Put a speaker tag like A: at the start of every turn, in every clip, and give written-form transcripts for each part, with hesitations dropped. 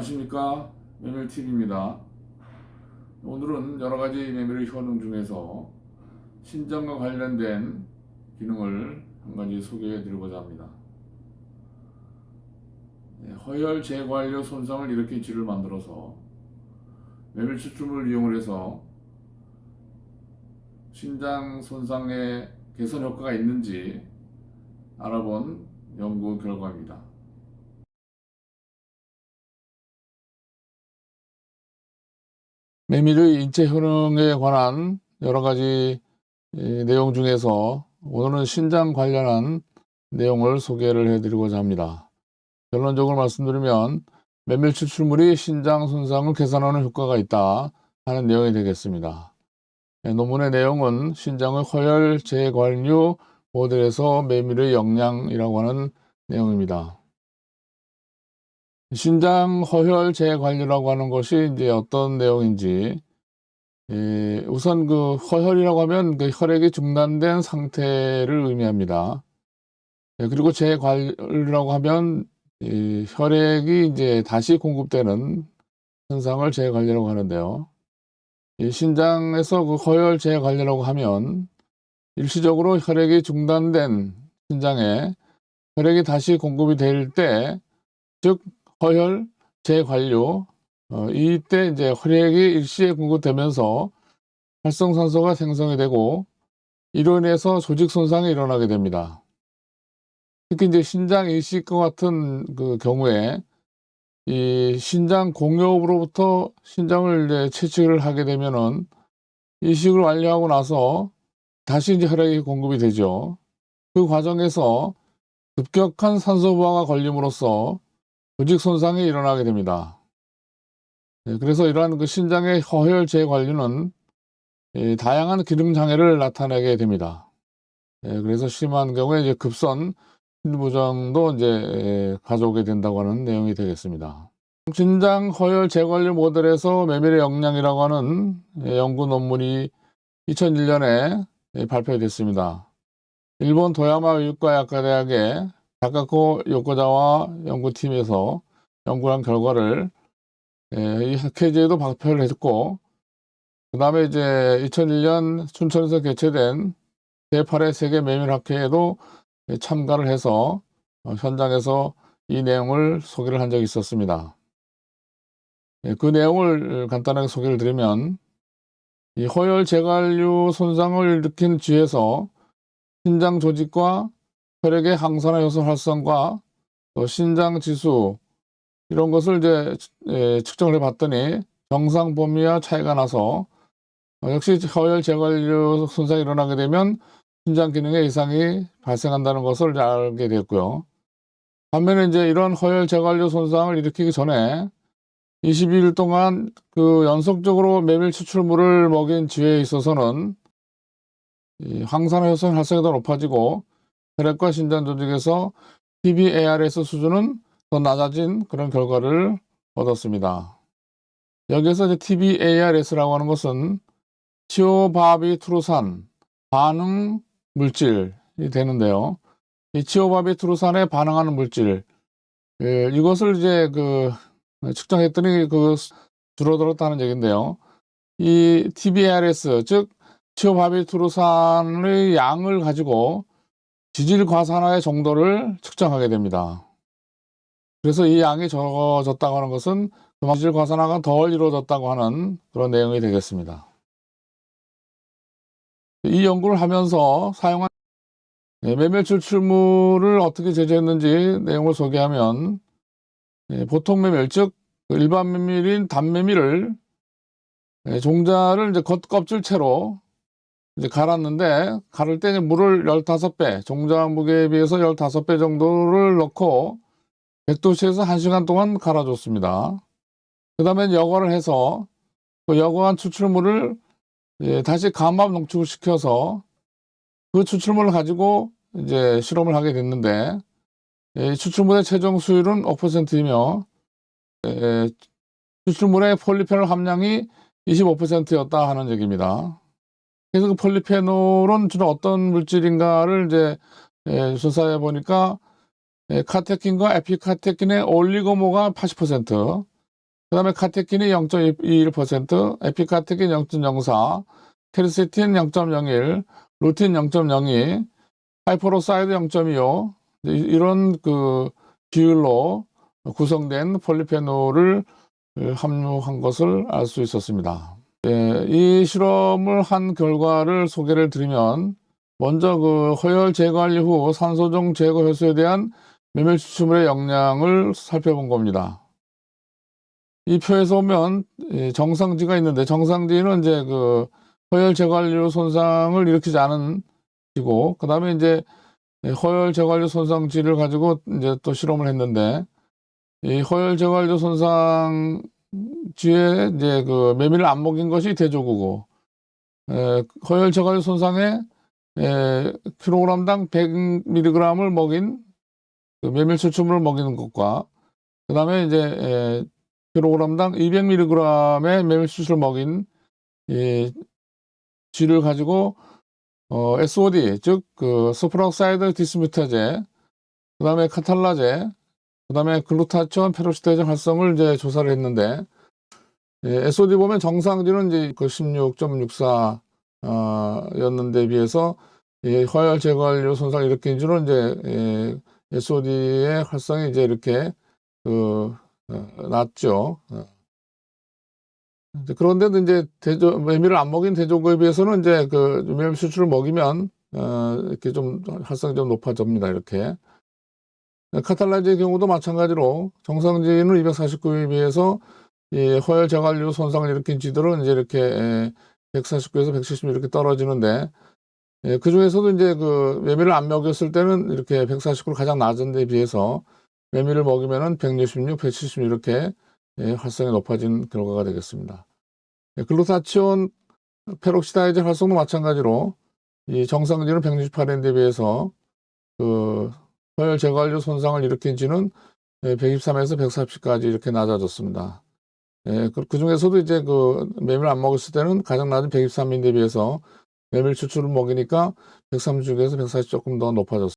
A: 안녕하십니까, 메밀TV입니다. 오늘은 여러가지 메밀의 효능 중에서 신장과 관련된 기능을 한 가지 소개해 드리고자 합니다. 허혈 제관료 손상을 일으킨 쥐를 만들어서 메밀 추출물을 이용을 해서 신장 손상에 개선 효과가 있는지 알아본 연구 결과입니다. 메밀의 인체 효능에 관한 여러 가지 내용 중에서 오늘은 신장 관련한 내용을 소개를 해드리고자 합니다. 결론적으로 말씀드리면 메밀 추출물이 신장 손상을 개선하는 효과가 있다 하는 내용이 되겠습니다. 논문의 내용은 신장의 허혈 재관류 모델에서 메밀의 영양이라고 하는 내용입니다. 신장 허혈 재관류라고 하는 것이 이제 어떤 내용인지, 우선 그 허혈이라고 하면 그 혈액이 중단된 상태를 의미합니다. 그리고 재관류라고 하면 혈액이 이제 다시 공급되는 현상을 재관류라고 하는데요. 이 신장에서 그 허혈 재관류라고 하면 일시적으로 혈액이 중단된 신장에 혈액이 다시 공급이 될 때, 즉 허혈 재관류, 이때 이제 혈액이 일시에 공급되면서 활성산소가 생성이 되고 이로 인해서 조직 손상이 일어나게 됩니다. 특히 이제 신장 이식과 같은 그 경우에 이 신장 공요으로부터 신장을 이제 채취를 하게 되면은 이식을 완료하고 나서 다시 이제 혈액이 공급이 되죠. 그 과정에서 급격한 산소 부하가 걸림으로써 조직 손상이 일어나게 됩니다. 그래서 이러한 그 신장의 허혈 재관류는 다양한 기능 장애를 나타내게 됩니다. 그래서 심한 경우에 이제 급선 신부정도 이제 가져오게 된다고 하는 내용이 되겠습니다. 신장 허혈 재관류 모델에서 메밀의 영양이라고 하는 연구 논문이 2001년에 발표됐습니다. 일본 도야마 의과약과대학의 다카코 요코자와 연구팀에서 연구한 결과를 이 학회지에도 발표를 했고, 그 다음에 이제 2001년 춘천에서 개최된 제8회 세계 메밀학회에도 참가를 해서 현장에서 이 내용을 소개를 한 적이 있었습니다. 그 내용을 간단하게 소개를 드리면, 이 허혈 재관류 손상을 일으킨 쥐에서 신장 조직과 혈액의 항산화 효소 활성과 또 신장 지수 이런 것을 이제 측정을 해봤더니 정상 범위와 차이가 나서 역시 허혈 재관류 손상이 일어나게 되면 신장 기능에 이상이 발생한다는 것을 이제 알게 됐고요. 반면에 이제 이런 허혈 재관류 손상을 일으키기 전에 22일 동안 그 연속적으로 메밀 추출물을 먹인 쥐에 있어서는 이 항산화 효소 활성이 더 높아지고 혈액과 신장 조직에서 TBARS 수준은 더 낮아진 그런 결과를 얻었습니다. 여기서 이제 TBARS라고 하는 것은 치오바비투르산 반응 물질이 되는데요. 이 치오바비투르산에 반응하는 물질, 이것을 이제 그 측정했더니 그 줄어들었다는 얘기인데요. 이 TBARS, 즉 치오바비투르산의 양을 가지고 지질 과산화의 정도를 측정하게 됩니다. 그래서 이 양이 적어졌다고 하는 것은 그만큼 지질 과산화가 덜 이루어졌다고 하는 그런 내용이 되겠습니다. 이 연구를 하면서 사용한 메밀 추출물을 어떻게 제조했는지 내용을 소개하면, 보통 메밀, 즉 일반 메밀인 단메밀을 종자를 이제 겉껍질 채로 이제 갈았는데, 갈을 때 물을 15배, 종자 무게에 비해서 15배 정도를 넣고 100도씨에서 1시간 동안 갈아줬습니다. 그 다음에 여과를 해서 그 여과한 추출물을 다시 감압 농축을 시켜서 그 추출물을 가지고 이제 실험을 하게 됐는데, 추출물의 최종 수율은 5%이며 추출물의 폴리페놀 함량이 25%였다 하는 얘기입니다. 그래서 그 폴리페놀은 주로 어떤 물질인가를 이제 조사해 보니까 카테킨과 에피카테킨의 올리고모가 80%, 그다음에 카테킨이 0.21%, 에피카테킨 0.04, 케르세틴 0.01, 루틴 0.02, 하이퍼로사이드 0.25, 이런 그 비율로 구성된 폴리페놀을 함유한 것을 알 수 있었습니다. 이 실험을 한 결과를 소개를 드리면, 먼저 그 허혈 제거관리 후 산소종 제거 효소에 대한 메밀 추출물의 영향을 살펴본 겁니다. 이 표에서 보면 정상지가 있는데, 정상지는 이제 그 허혈 제거관리로 손상을 일으키지 않은 지고, 그 다음에 이제 허혈 제거관리 손상지를 가지고 이제 또 실험을 했는데, 이 허혈 제거관리 손상지에 이제 그 메밀을 안 먹인 것이 대조구고, 허혈 제거관리 손상에 킬로그램당 100mg을 먹인 그 메밀 추출물을 먹이는 것과, 그 다음에 이제 킬로그램당 200mg의 메밀 추출을 먹인 이 쥐를 가지고 SOD, 즉 그 수프락사이드 디스뮤타제, 그 다음에 카탈라제, 그 다음에 글루타치온 페로시다제 활성을 이제 조사를 했는데, SOD 보면 정상지는 이제 그 16.64 였는데 비해서 허혈 제거관리 손상을 일으킨 줄은 이제 SOD의 활성이 이제 이렇게 낮죠. 그런데도 이제 메밀을 안 먹인 대조구에 비해서는 이제 그 메밀 추출을 먹이면 이렇게 좀 활성이 좀 높아집니다. 이렇게. 카탈라제의 경우도 마찬가지로 정상지는 249에 비해서 이 허혈 제거관리로 손상을 일으킨 쥐들은 이제 이렇게 149에서 170 이렇게 떨어지는데, 그 중에서도 이제 그 메밀을 안 먹였을 때는 이렇게 149로 가장 낮은 데 비해서 메밀을 먹이면은 166, 170 이렇게 활성이 높아진 결과가 되겠습니다. 글루타치온 페록시다이즈 활성도 마찬가지로 이 정상지는 168인데 비해서 그 허혈 제거관리 손상을 일으킨 쥐는 123에서 140까지 이렇게 낮아졌습니다. 그 중에서도 이제 그 메밀 안 먹었을 때는 가장 낮은 123인데 비해서 메밀 추출을 먹이니까 136에서 140 조금 더 높아졌습니다.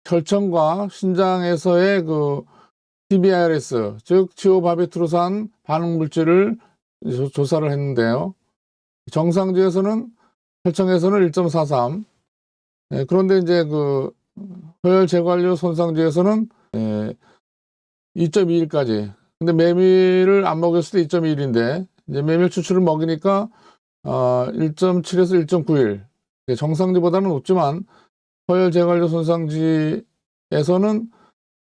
A: 혈청과 신장에서의 그 TBRS, 즉 티오바비트루산 반응 물질을 조사를 했는데요. 정상지에서는 혈청에서는 1.43, 그런데 이제 그 허혈 제거관리 손상지에서는 2.21까지. 근데 메밀을 안 먹였을 때 2.1인데 이제 메밀 추출을 먹이니까 1.7에서 1.91. 정상지보다는 높지만 허혈 제거관리 손상지에서는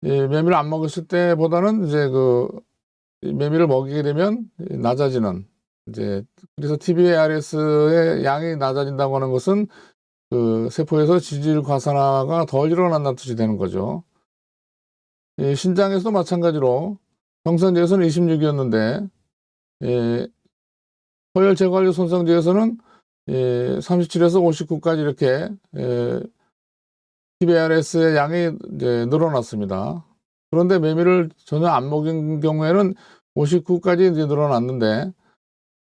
A: 메밀을 안 먹였을 때보다는 이제 그 메밀을 먹이게 되면 낮아지는, 이제 그래서 TBARS의 양이 낮아진다고 하는 것은 그 세포에서 지질 과산화가 덜 일어난다는 뜻이 되는 거죠. 신장에서도 마찬가지로 정상지에서는 26이었는데 허혈 제거관리 손상지에서는 37에서 59까지 이렇게 TBRS의 양이 이제 늘어났습니다. 그런데 메밀을 전혀 안 먹인 경우에는 59까지 이제 늘어났는데,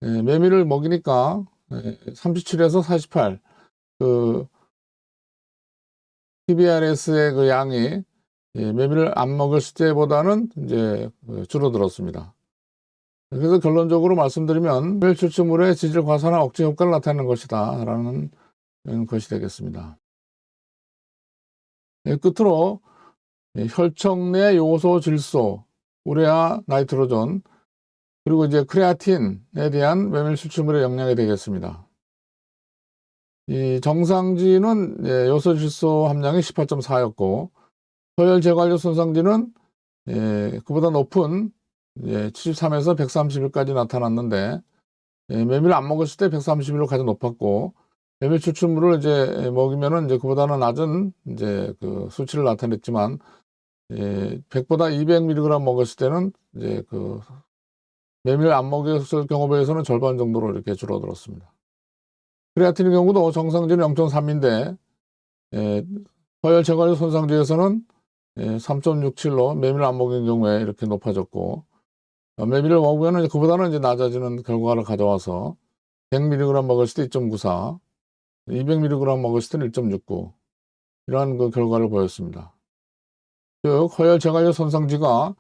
A: 메밀을 먹이니까 37에서 48, 그 TBRS의 그 양이 메밀을 안 먹였을 때보다는 이제 줄어들었습니다. 그래서 결론적으로 말씀드리면 메밀 추출물의 지질 과산화 억제 효과를 나타내는 것이다라는 것이 되겠습니다. 끝으로 혈청 내 요소 질소, 우레아, 나이트로존, 그리고 이제 크레아틴에 대한 메밀 추출물의 영향이 되겠습니다. 이 정상지는 요소 질소 함량이 18.4였고, 허혈 제거관리 손상지는 그보다 높은 73에서 131까지 나타났는데, 메밀을 안 먹었을 때 131로 가장 높았고, 메밀 추출물을 이제 먹이면은 이제 그보다는 낮은 이제 그 수치를 나타냈지만, 100보다 200mg 먹었을 때는 이제 그 메밀 안 먹였을 경우에 비해서는 절반 정도로 이렇게 줄어들었습니다. 크레아틴의 경우도 정상지는 0.3인데 허혈 제거관리 손상지에서는 3.67로 메밀을 안 먹인 경우에 이렇게 높아졌고, 메밀을 먹으면 그보다는 이제 낮아지는 결과를 가져와서 100mg 먹었을 때 2.94, 200mg 먹었을 때는 1.69, 이러한 그 결과를 보였습니다. 즉 허혈 제거관리 손상지가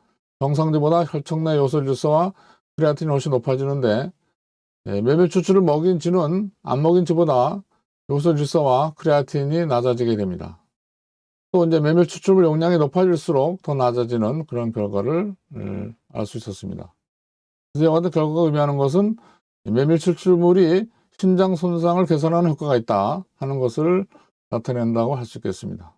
A: 정상주보다 혈청 내 요소 질소와 크레아틴이 훨씬 높아지는데, 메밀 추출을 먹인 쥐는 안 먹인 쥐보다 요소 질소와 크레아틴이 낮아지게 됩니다. 또 이제 메밀 추출물 용량이 높아질수록 더 낮아지는 그런 결과를 알 수 있었습니다. 그래서 이와 같은 결과가 의미하는 것은 메밀 추출물이 신장 손상을 개선하는 효과가 있다 하는 것을 나타낸다고 할 수 있겠습니다.